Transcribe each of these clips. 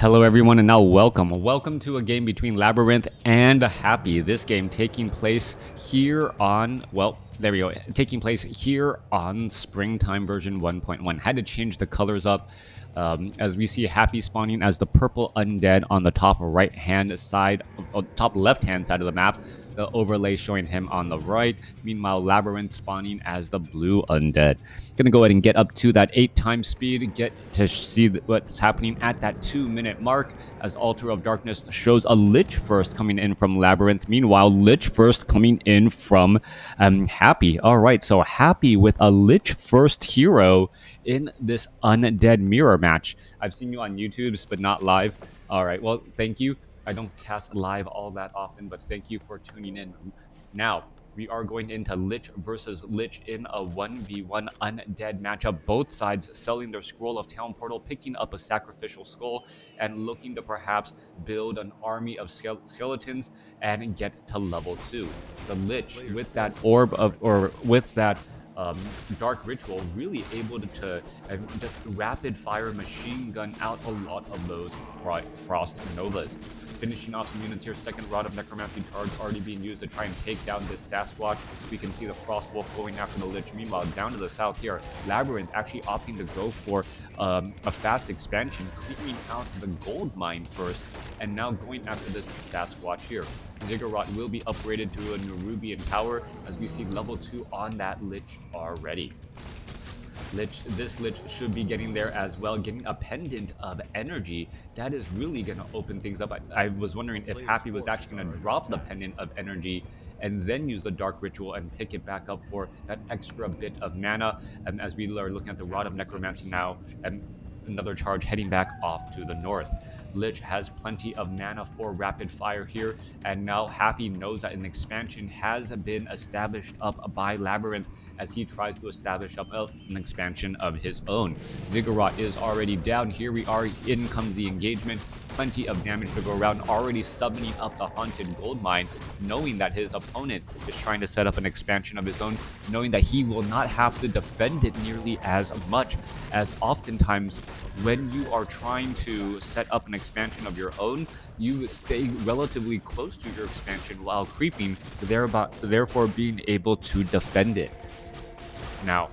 Hello everyone and now welcome to a game between LabyRinth and Happy. This game taking place here on, well, there we go, taking place here on Springtime version 1.1. Had to change the colors up as we see Happy spawning as the purple undead on the top left hand side of the map. The overlay showing him on the right. Meanwhile, LabyRinth spawning as the blue undead. Gonna go ahead and get up to that 8 times speed, get to see what's happening at that 2-minute mark as Altar of Darkness shows a Lich first coming in from LabyRinth. Meanwhile, Lich first coming in from Happy. All right, so Happy with a Lich first hero in this undead mirror match. I've seen you on YouTube's, but not live. All right, well, thank you. I don't cast live all that often, but thank you for tuning in. Now, we are going into Lich versus Lich in a 1v1 undead matchup. Both sides selling their Scroll of Town Portal, picking up a sacrificial skull, and looking to perhaps build an army of skeletons and get to level 2. The Lich, with that orb of, or with that dark ritual, really able to just rapid fire machine gun out a lot of those frost novas. Finishing off some units here. Second Rod of Necromancy charge already being used to try and take down this Sasquatch. We can see the Frost Wolf going after the Lich. Meanwhile, down to the south here, LabyRinth actually opting to go for a fast expansion, clearing out the gold mine first, and now going after this Sasquatch here. Ziggurat will be upgraded to a Nerubian Tower as we see level 2 on that Lich already. This Lich should be getting there as well, getting a pendant of energy. That is really going to open things up. I was wondering if Happy was actually going to drop the pendant of energy and then use the Dark Ritual and pick it back up for that extra bit of mana. As we are looking at the Rod of Necromancy now, and another charge heading back off to the north. Lich has plenty of mana for rapid fire here, and now Happy knows that an expansion has been established up by LabyRinth as he tries to establish up an expansion of his own. Ziggurat is already down. Here we are, in comes the engagement. Plenty of damage to go around, already summoning up the Haunted Gold Mine, knowing that his opponent is trying to set up an expansion of his own, knowing that he will not have to defend it nearly as much, as oftentimes when you are trying to set up an expansion of your own, you stay relatively close to your expansion while creeping, therefore being able to defend it. Now,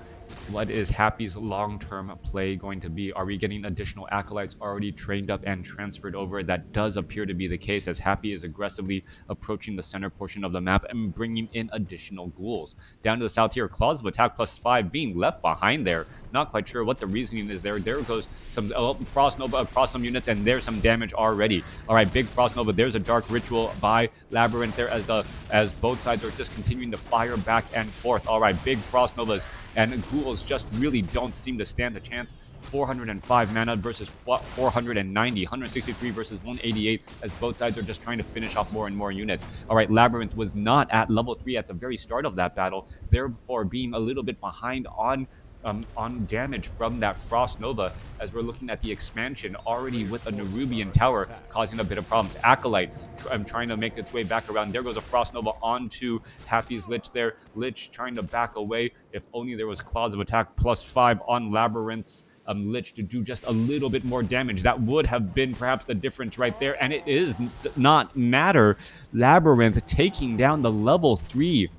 what is Happy's long-term play going to be? Are we getting additional acolytes already trained up and transferred over? That does appear to be the case, as Happy is aggressively approaching the center portion of the map and bringing in additional ghouls. Down to the south here, Claws of Attack +5 being left behind there. Not quite sure what the reasoning is there. There goes some Frost Nova across some units, and there's some damage already. All right, big Frost Nova. There's a Dark Ritual by LabyRinth there as both sides are just continuing to fire back and forth. All right, big Frost Novas, and ghouls just really don't seem to stand a chance. 405 mana versus 490, 163 versus 188, as both sides are just trying to finish off more and more units. All right, LabyRinth was not at level 3 at the very start of that battle, therefore being a little bit behind on damage from that Frost Nova, as we're looking at the expansion already with a Nerubian Tower causing a bit of problems. Acolyte trying to make its way back around. There goes a Frost Nova onto Happy's Lich there. Lich trying to back away. If only there was Claws of Attack +5 on LabyRinth's Lich to do just a little bit more damage. That would have been perhaps the difference right there, and it is not matter. LabyRinth taking down the level 3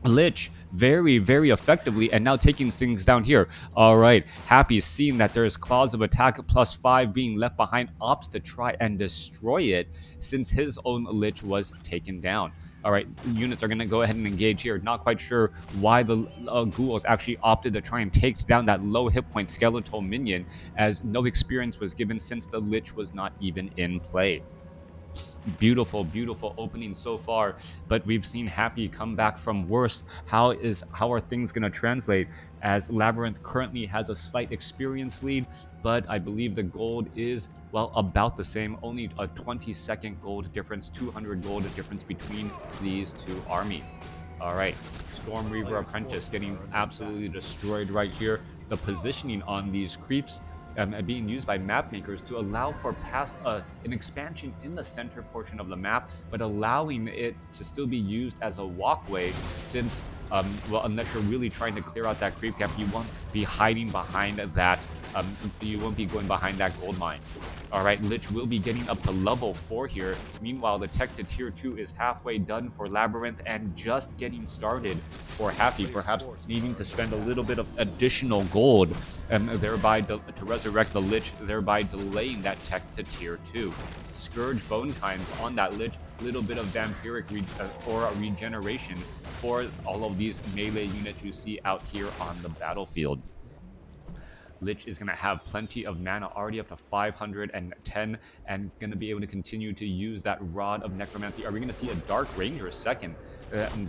Lich very, very effectively, and now taking things down here. All right, Happy seeing that there's Claws of Attack +5 being left behind, opts to try and destroy it since his own Lich was taken down. All right, units are going to go ahead and engage here. Not quite sure why the ghouls actually opted to try and take down that low hit point skeletal minion, as no experience was given since the Lich was not even in play. Beautiful, beautiful opening so far, but we've seen Happy come back from worse. How are things going to translate, as LabyRinth currently has a slight experience lead, but I believe the gold is, well, about the same. Only a 20-second gold difference, 200 gold difference between these two armies. All right, Storm Reaver Apprentice getting absolutely destroyed right here. The positioning on these creeps being used by map makers to allow for an expansion in the center portion of the map, but allowing it to still be used as a walkway, since well, unless you're really trying to clear out that creep camp, you won't be hiding behind that you won't be going behind that gold mine. All right, Lich will be getting up to level 4 here. Meanwhile, the tech to tier 2 is halfway done for LabyRinth and just getting started for Happy, perhaps needing to spend a little bit of additional gold and thereby to resurrect the Lich, thereby delaying that tech to tier 2. Scourge bone times on that Lich, little bit of vampiric aura regeneration for all of these melee units you see out here on the battlefield. Lich is going to have plenty of mana, already up to 510, and going to be able to continue to use that Rod of Necromancy. Are we going to see a Dark Ranger second?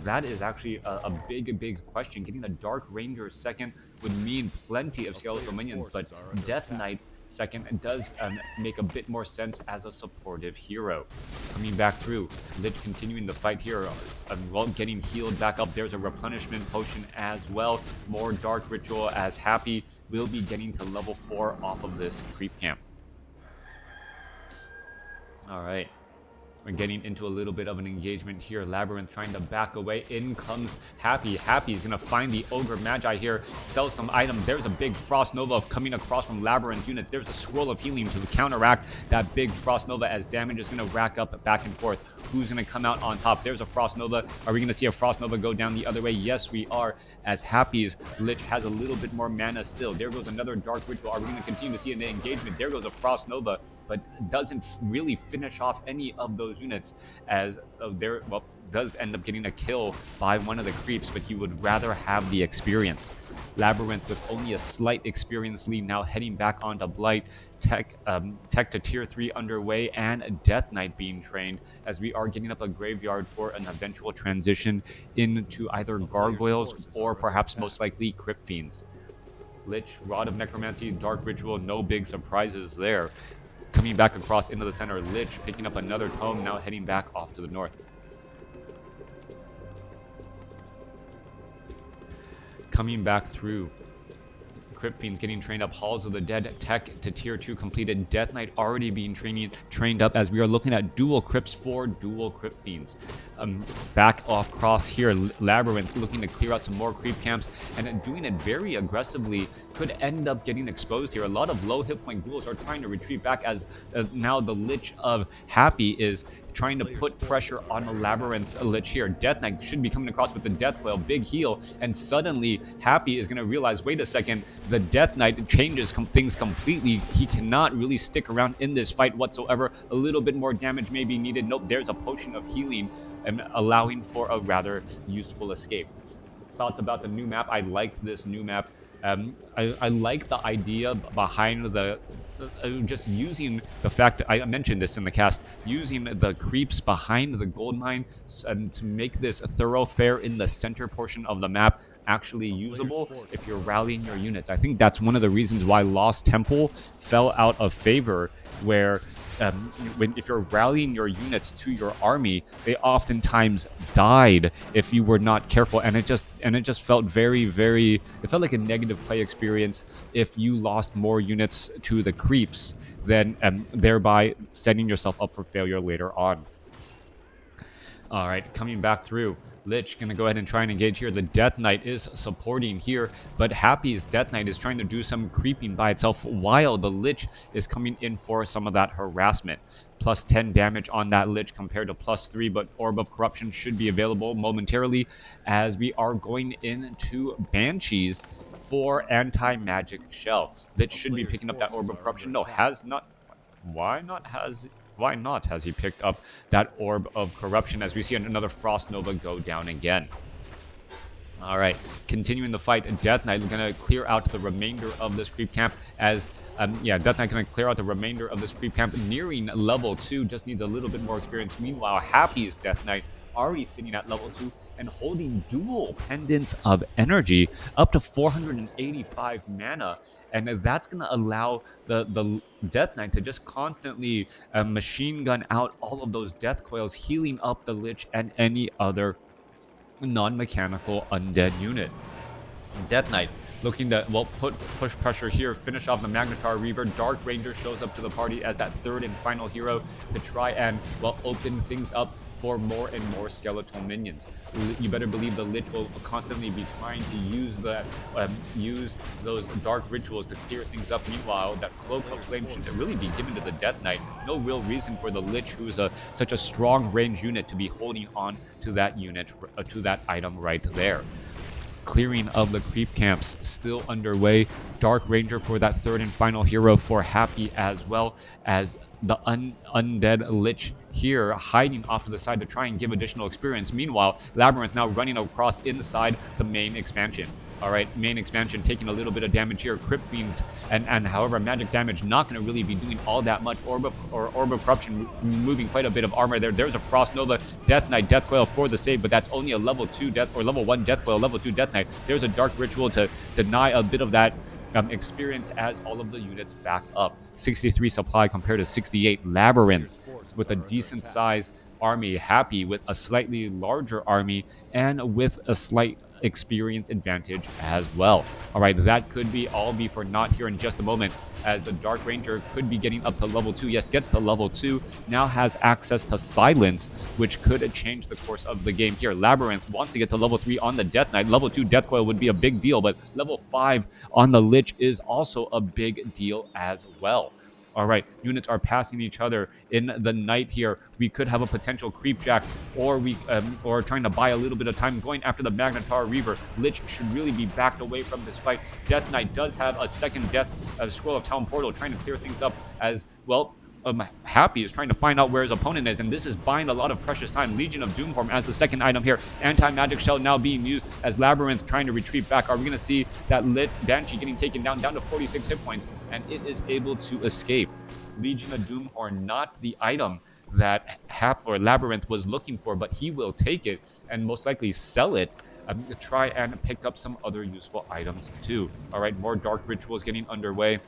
That is actually a big question. Getting a Dark Ranger second would mean plenty of skeletal minions, but Death Knight second does make a bit more sense as a supportive hero. Coming back through, Lich continuing the fight here, well, getting healed back up. There's a replenishment potion as well. More Dark Ritual as Happy will be getting to level 4 off of this creep camp. All right. We're getting into a little bit of an engagement here. LabyRinth trying to back away. In comes Happy. Happy is going to find the Ogre Magi here, sell some items. There's a big Frost Nova coming across from LabyRinth units. There's a Scroll of Healing to counteract that big Frost Nova as damage is going to rack up back and forth. Who's going to come out on top? There's a Frost Nova. Are we going to see a Frost Nova go down the other way? Yes, we are, as Happy's Lich has a little bit more mana still. There goes another Dark Ritual. Are we going to continue to see an engagement? There goes a Frost Nova, but doesn't really finish off any of those units, as does end up getting a kill by one of the creeps, but he would rather have the experience. LabyRinth with only a slight experience lead now heading back onto Blight. Tech to tier 3 underway, and a Death Knight being trained as we are getting up a graveyard for an eventual transition into either Gargoyles or perhaps most likely Crypt Fiends. Lich, Rod of Necromancy, Dark Ritual, no big surprises there. Coming back across into the center, Lich picking up another tome, now heading back off to the north. Coming back through, Crypt Fiends getting trained up. Halls of the Dead tech to tier 2 completed. Death Knight already being trained up as we are looking at dual Crypts for dual Crypt Fiends. Back off cross here, LabyRinth looking to clear out some more creep camps and doing it very aggressively. Could end up getting exposed here. A lot of low hit point ghouls are trying to retreat back as now the Lich of Happy is trying to put pressure on the LabyRinth's Lich here. Death Knight should be coming across with the Death Coil, big heal, and suddenly Happy is going to realize, wait a second, the Death Knight changes things completely. He cannot really stick around in this fight whatsoever. A little bit more damage may be needed. Nope, there's a potion of healing and allowing for a rather useful escape. Thoughts about the new map? I liked this new map. I like the idea behind the just using the fact, I mentioned this in the cast, using the creeps behind the gold mine to make this a thoroughfare in the center portion of the map actually usable if you're rallying your units. I think that's one of the reasons why Lost Temple fell out of favor, where if you're rallying your units to your army, they oftentimes died if you were not careful, and it just felt it felt like a negative play experience if you lost more units to the creeps, then thereby setting yourself up for failure later on. All right, coming back through, Lich going to go ahead and try and engage here. The Death Knight is supporting here, but Happy's Death Knight is trying to do some creeping by itself while the Lich is coming in for some of that harassment. Plus 10 damage on that Lich compared to plus 3, but Orb of Corruption should be available momentarily as we are going into Banshees for Anti-Magic Shell. Lich should be picking up that Orb of Corruption. No, has not. Why not has he picked up that Orb of Corruption as we see another Frost Nova go down again? All right, continuing the fight, Death Knight going to clear out the remainder of this creep camp as, Death Knight going to clear out the remainder of this creep camp, nearing level 2, just needs a little bit more experience. Meanwhile, Happy's Death Knight already sitting at level 2 and holding dual Pendants of Energy, up to 485 mana. And that's going to allow the Death Knight to just constantly machine gun out all of those death coils, healing up the Lich and any other non-mechanical undead unit. Death Knight looking to, push pressure here, finish off the Magnetar Reaver. Dark Ranger shows up to the party as that third and final hero to try and, open things up for more and more skeletal minions. You better believe the Lich will constantly be trying to use those dark rituals to clear things up. Meanwhile, that Cloak of Flame should really be given to the Death Knight. No real reason for the Lich, who's such a strong range unit, to be holding on to that unit, to that item right there. Clearing of the creep camps still underway. Dark Ranger for that third and final hero for Happy, as well as the undead Lich here hiding off to the side to try and give additional experience. Meanwhile, LabyRinth now running across inside the main expansion. All right, main expansion taking a little bit of damage here. Crypt Fiends and however, magic damage not going to really be doing all that much. Orb of Corruption moving quite a bit of armor there. There's a Frost Nova, Death Knight, Death Coil for the save, but that's only a level 2 death or level 1 Death Coil, level 2 Death Knight. There's a Dark Ritual to deny a bit of that experience as all of the units back up. 63 supply compared to 68. LabyRinth with a decent size army. Happy with a slightly larger army and with a slight experience advantage as well. All right, that could be all be for naught here in just a moment, as the Dark Ranger could be getting up to level 2. Yes, gets to level 2, now has access to Silence, which could change the course of the game here. LabyRinth wants to get to level 3 on the Death Knight. Level 2 Death Coil would be a big deal, but level 5 on the Lich is also a big deal as well. All right, units are passing each other in the night here. We could have a potential creep jack, or or trying to buy a little bit of time going after the Magnetar Reaver. Lich should really be backed away from this fight. Death Knight does have a second death Scroll of Town Portal, trying to clear things up as well. Happy is trying to find out where his opponent is, and this is buying a lot of precious time. Legion of Doomform as the second item here. Anti-magic shell now being used as LabyRinth trying to retreat back. Are we going to see that Lit Banshee getting taken down to 46 hit points, and it is able to escape? Legion of Doomhorn, not the item that LabyRinth was looking for, but he will take it and most likely sell it to try and pick up some other useful items too. All right, more Dark Rituals getting underway.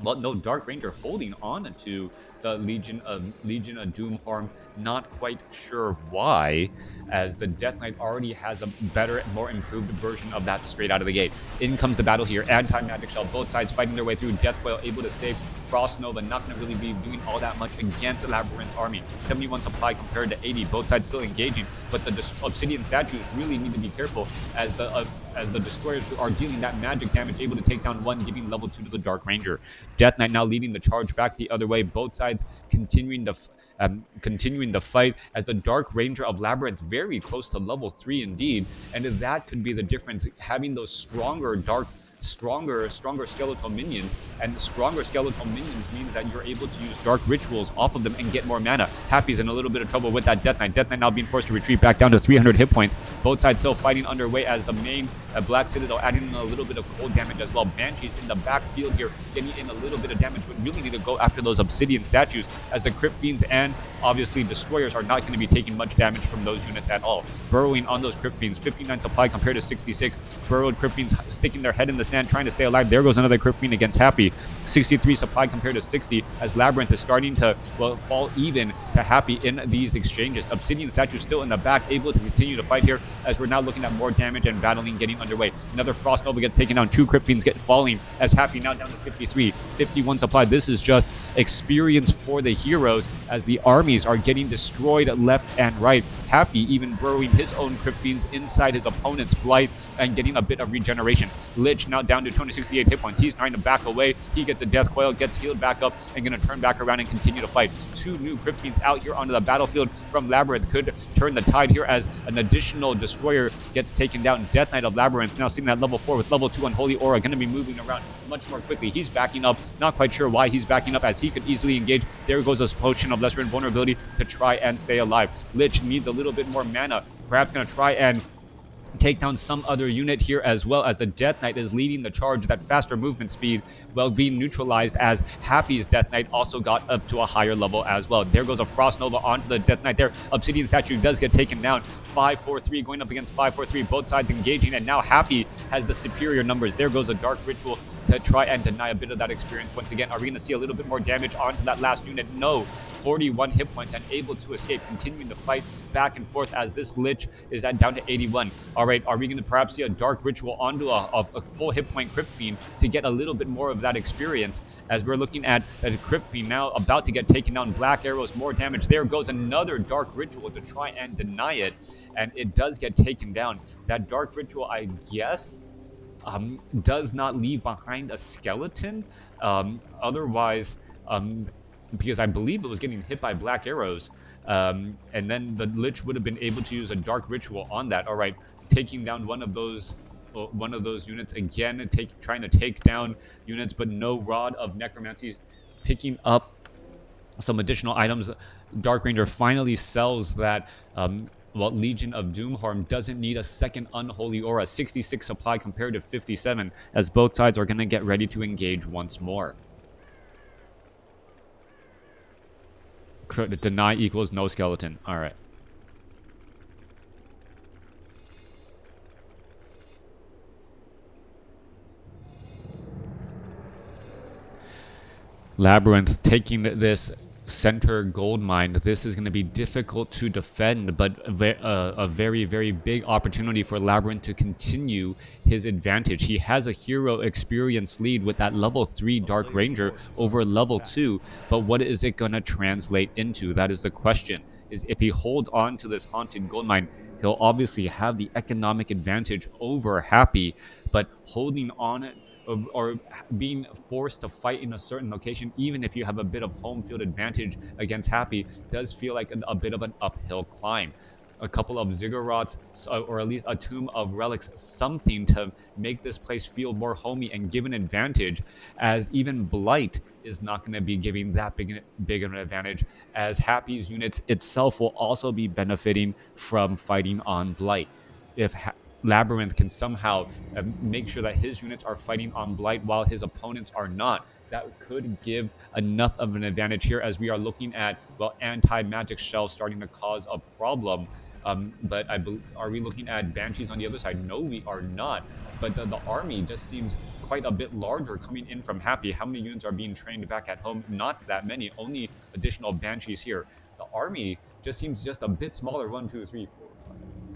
Well, no, Dark Ranger holding on to the Legion of Doomhorn. Not quite sure why, as the Death Knight already has a better, more improved version of that straight out of the gate. In comes the battle here. Anti-magic shell, both sides fighting their way through. Death Coil able to save. Frost Nova not going to really be doing all that much against LabyRinth's army. 71 supply compared to 80. Both sides still engaging, but the Obsidian statues really need to be careful as the destroyers are dealing that magic damage, able to take down one, giving level 2 to the Dark Ranger. Death Knight now leading the charge back the other way. Both sides continuing the fight, as the Dark Ranger of LabyRinth very close to level 3 indeed, and that could be the difference, having those stronger skeletal minions, and stronger skeletal minions means that you're able to use Dark Rituals off of them and get more mana. Happy's in a little bit of trouble with that Death Knight. Death Knight now being forced to retreat back down to 300 hit points. Both sides still fighting underway, as the main Black Citadel adding in a little bit of cold damage as well. Banshees in the backfield here getting in a little bit of damage, but really need to go after those Obsidian statues, as the Crypt Fiends and obviously Destroyers are not going to be taking much damage from those units at all. Burrowing on those Crypt Fiends, 59 supply compared to 66. Burrowed Crypt Fiends sticking their head in the sand, trying to stay alive. There goes another Crypt Fiend against Happy. 63 supply compared to 60, as LabyRinth is starting to, well, fall even to Happy in these exchanges. Obsidian statue still in the back, able to continue to fight here, as we're now looking at more damage and battling getting underway. Another Frost Nova gets taken down. 2 Crypt Fiends get falling, as Happy now down to 53. 51 supply. This is just experience for the heroes, as the armies are getting destroyed left and right. Happy even burrowing his own Crypt Fiends inside his opponent's blight and getting a bit of regeneration. Lich now down to 268 hit points. He's trying to back away. He gets a Death Coil, gets healed back up, and going to turn back around and continue to fight. 2 new Crypt Fiends out here onto the battlefield from LabyRinth could turn the tide here, as an additional Destroyer gets taken down. Death Knight of LabyRinth now sitting at level 4 with level 2 Unholy Aura, going to be moving around much more quickly. He's backing up. Not quite sure why he's backing up, as he could easily engage. There goes a potion of lesser invulnerability to try and stay alive. Lich needs a little bit more mana. Perhaps going to try and take down some other unit here, as well as the Death Knight is leading the charge. That faster movement speed, well, being neutralized, as Happy's Death Knight also got up to a higher level as well. There goes a Frost Nova onto the Death Knight there. Obsidian statue does get taken down. 5-4-3 going up against 5-4-3, both sides engaging, and now Happy has the superior numbers. There goes a Dark Ritual to try and deny a bit of that experience once again. Are we going to see a little bit more damage onto that last unit? No. 41 hit points and able to escape, continuing to fight back and forth as this Lich is at down to 81. All right, are we going to perhaps see a Dark Ritual onto a full hit point Crypt Fiend to get a little bit more of that experience, as we're looking at a Crypt Fiend now about to get taken down. Black arrows, more damage. There goes another Dark Ritual to try and deny it, and it does get taken down. That Dark Ritual, I guess, does not leave behind a skeleton. Otherwise, because I believe it was getting hit by black arrows, and then the Lich would have been able to use a Dark Ritual on that. All right, taking down one of those units again, trying to take down units, but no Rod of Necromancy. Picking up some additional items. Dark Ranger finally sells that Legion of Doomharm doesn't need a second Unholy Aura. 66 supply compared to 57, as both sides are going to get ready to engage once more. Deny equals no skeleton. All right. LabyRinth taking this center gold mine. This is going to be difficult to defend, but a very, very big opportunity for LabyRinth to continue his advantage. He has a hero experience lead with that level 3 Dark Ranger over level 2, but what is it going to translate into? That is the question. Is if he holds on to this haunted gold mine, he'll obviously have the economic advantage over Happy, but holding on it or being forced to fight in a certain location, even if you have a bit of home field advantage against Happy, does feel like a bit of an uphill climb. A couple of ziggurats, or at least a Tomb of Relics, something to make this place feel more homey and give an advantage, as even Blight is not going to be giving that big of an advantage, as Happy's units itself will also be benefiting from fighting on Blight. If LabyRinth can somehow make sure that his units are fighting on Blight while his opponents are not, that could give enough of an advantage here, as we are looking at, well, anti-magic shells starting to cause a problem. But are we looking at Banshees on the other side? No, we are not. But the army just seems quite a bit larger coming in from Happy. How many units are being trained back at home? Not that many. Only additional Banshees here. The army just seems just a bit smaller. 1, 2, 3, 4,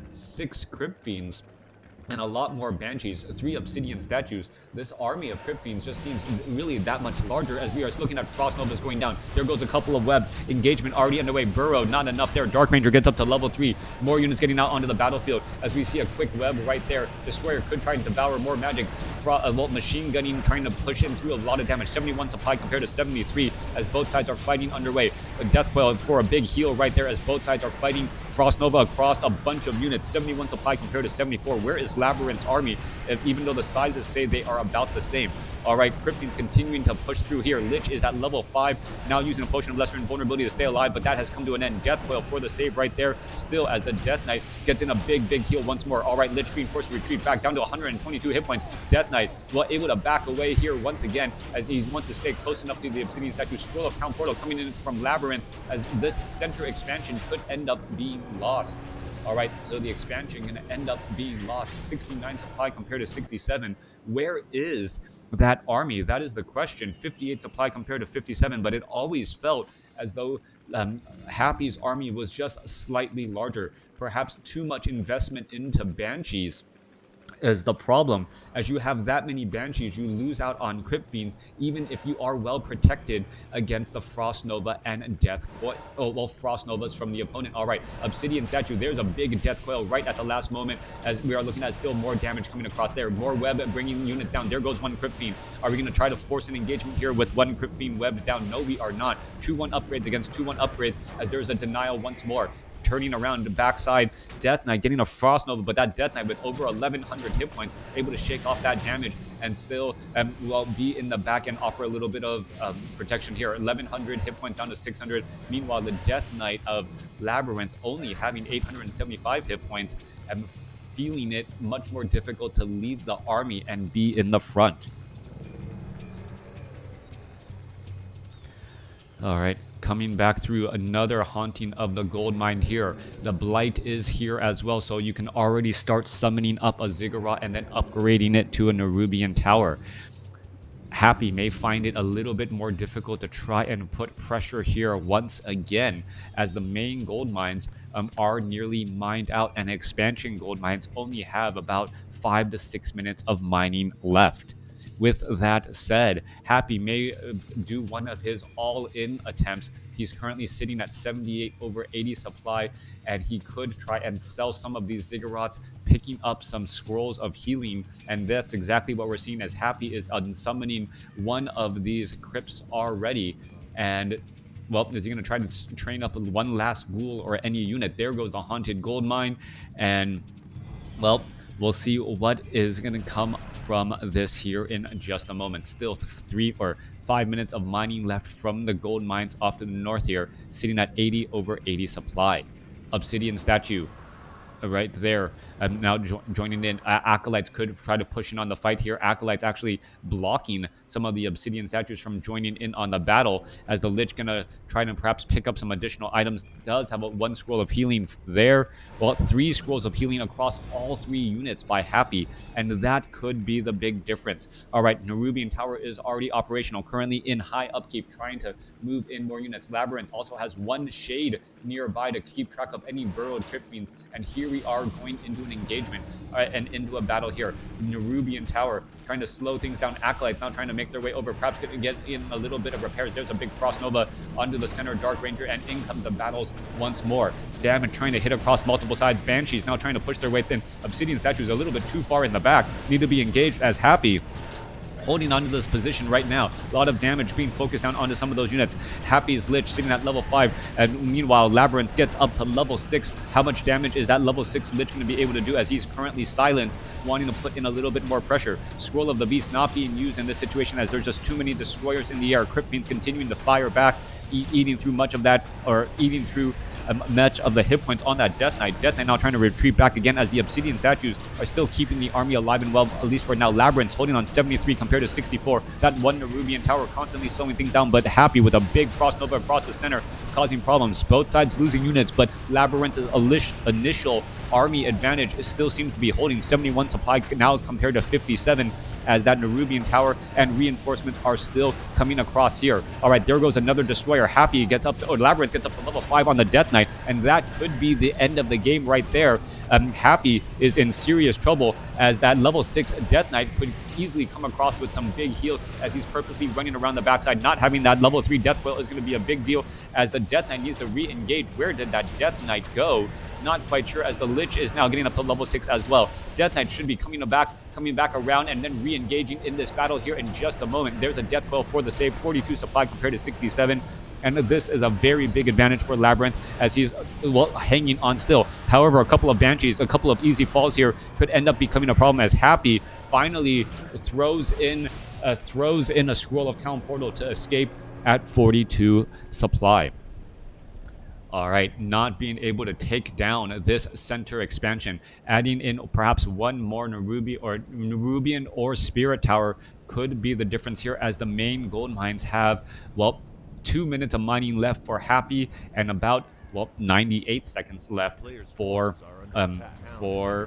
5, 6 Crypt Fiends and a lot more Banshees, 3 Obsidian statues. This army of Crypt Fiends just seems really that much larger, as we are looking at Frost Novas going down. There goes a couple of webs. Engagement already underway. Burrow, not enough there. Dark Ranger gets up to level 3. More units getting out onto the battlefield, as we see a quick web right there. Destroyer could try to devour more magic. Machine gunning, trying to push in through a lot of damage. 71 supply compared to 73, as both sides are fighting underway. A Death Coil for a big heal right there, as both sides are fighting Frost Nova across a bunch of units. 71 supply compared to 74. Where is LabyRinth's army, even though the sizes say they are about the same? All right, Crypt Fiends continuing to push through here. Lich is at level 5, now using a Potion of Lesser Invulnerability to stay alive, but that has come to an end. Death Coil for the save right there, still, as the Death Knight gets in a big heal once more. All right, Lich being forced to retreat back down to 122 hit points. Death Knight, well, able to back away here once again, as he wants to stay close enough to the Obsidian statue. Scroll of Town Portal coming in from LabyRinth, as this center expansion could end up being lost. All right, so the expansion going to end up being lost. 69 supply compared to 67. Where is that army? That is the question. 58 supply compared to 57, but it always felt as though Happy's army was just slightly larger. Perhaps too much investment into Banshees is the problem. As you have that many Banshees, you lose out on Crypt Fiends, even if you are well protected against the Frost Nova and Death Coil. Oh, well, Frost Novas from the opponent. All right, Obsidian statue. There's a big Death Coil right at the last moment, as we are looking at still more damage coming across there. More web bringing units down. There goes one Crypt Fiend. Are we going to try to force an engagement here with one Crypt Fiend webbed down? No, we are not. 2-1 upgrades against 2-1 upgrades, as there's a denial once more. Turning around the backside, Death Knight getting a Frost Nova, but that Death Knight with over 1,100 hit points, able to shake off that damage and still well, be in the back and offer a little bit of protection here. 1,100 hit points down to 600. Meanwhile, the Death Knight of LabyRinth only having 875 hit points and feeling it much more difficult to lead the army and be in the front. All right. coming back through another haunting of the gold mine here. The blight is here as well, so you can already start summoning up a ziggurat and then upgrading it to a Nerubian tower. Happy may find it a little bit more difficult to try and put pressure here once again, as the main gold mines are nearly mined out, and expansion gold mines only have about 5 to 6 minutes of mining left. With that said, Happy may do one of his all-in attempts. He's currently sitting at 78 over 80 supply, and he could try and sell some of these ziggurats, picking up some scrolls of healing, and that's exactly what we're seeing as Happy is unsummoning one of these crypts already. And well, is he going to try to train up one last ghoul or any unit? There goes the haunted gold mine, and well, we'll see what is going to come from this here in just a moment. Still 3 or 5 minutes of mining left from the gold mines off to the north here, sitting at 80 over 80 supply. Obsidian statue right there. Now joining in. Acolytes could try to push in on the fight here. Acolytes actually blocking some of the obsidian statues from joining in on the battle, as the Lich gonna try to perhaps pick up some additional items. Does have one scroll of healing there. Well, 3 scrolls of healing across all 3 units by Happy, and that could be the big difference. All right, Nerubian Tower is already operational, currently in high upkeep, trying to move in more units. Labyrinth also has 1 shade nearby to keep track of any burrowed crypt fiends, and here we are going into an engagement and into a battle here. Nerubian Tower trying to slow things down. Acolytes now trying to make their way over, perhaps going to get in a little bit of repairs. There's a big Frost Nova onto the center Dark Ranger, and in comes the battles once more. Damage trying to hit across multiple sides. Banshees now trying to push their way thin. Obsidian statues a little bit too far in the back, need to be engaged as Happy holding onto this position right now. A lot of damage being focused down onto some of those units. Happy's Lich sitting at level 5, and meanwhile Labyrinth gets up to level 6. How much damage is that level 6 Lich going to be able to do, as he's currently silenced, wanting to put in a little bit more pressure? Scroll of the Beast not being used in this situation, as there's just too many destroyers in the air. Crypt Fiends continuing to fire back, eating through much of that, or eating through much of the hit points on that Death Knight. Death Knight now trying to retreat back again, as the Obsidian statues are still keeping the army alive and well, at least for now. Labyrinth's holding on 73 compared to 64. That one Nerubian Tower constantly slowing things down, but Happy with a big Frost Nova across the center, causing problems. Both sides losing units, but Labyrinth's initial army advantage still seems to be holding. 71 supply now compared to 57, as that Nerubian Tower and reinforcements are still coming across here. All right, there goes another destroyer. Happy gets up to, or Labyrinth gets up to level 5 on the Death Knight, and that could be the end of the game right there. Happy is in serious trouble, as that level 6 Death Knight could easily come across with some big heals, as he's purposely running around the backside. Not having that level 3 Death Coil is going to be a big deal, as the Death Knight needs to re-engage. Where did that Death Knight go? Not quite sure, as the Lich is now getting up to level 6 as well. Death Knight should be coming back around and then re-engaging in this battle here in just a moment. There's a Death Coil for the save, 42 supply compared to 67. And this is a very big advantage for Labyrinth, as he's, well, hanging on still. However, a couple of Banshees, a couple of easy falls here could end up becoming a problem, as Happy finally throws in a Scroll of Town Portal to escape at 42 supply. All right, not being able to take down this center expansion, adding in perhaps one more Nerubian or Spirit Tower could be the difference here, as the main gold mines have, well, 2 minutes of mining left for Happy, and about, well, 98 seconds left for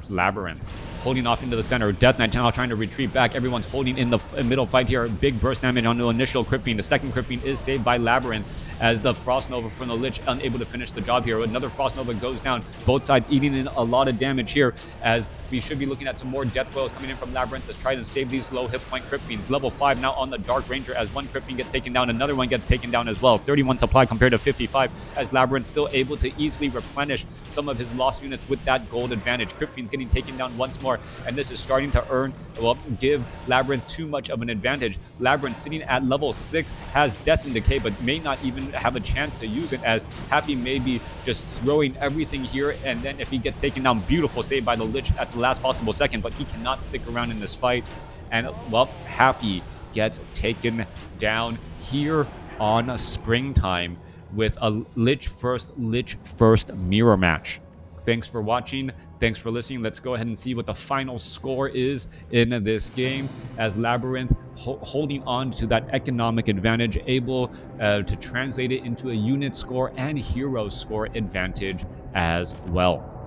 Labyrinth. Holding off into the center. Death Knight now trying to retreat back. Everyone's holding in the middle fight here. Big burst damage on the initial Crypt Fiend. The second Crypt Fiend is saved by Labyrinth, as the Frost Nova from the Lich unable to finish the job here. Another Frost Nova goes down. Both sides eating in a lot of damage here, as we should be looking at some more Death Coils coming in from Labyrinth to try to save these low hit point Crypt Fiends. Level 5 now on the Dark Ranger, as one Crypt Fiend gets taken down. Another one gets taken down as well. 31 supply compared to 55, as Labyrinth still able to easily replenish some of his lost units with that gold advantage. Crypt Fiends getting taken down once more, and this is starting to give Labyrinth too much of an advantage. Labyrinth sitting at level 6 has Death and Decay, but may not even have a chance to use it, as Happy may be just throwing everything here, and then if he gets taken down, beautiful save by the Lich at the last possible second, but he cannot stick around in this fight, and, well, Happy gets taken down here on Springtime with a Lich first mirror match. Thanks for watching. Thanks for listening. Let's go ahead and see what the final score is in this game, as LabyRinth holding on to that economic advantage, able to translate it into a unit score and hero score advantage as well.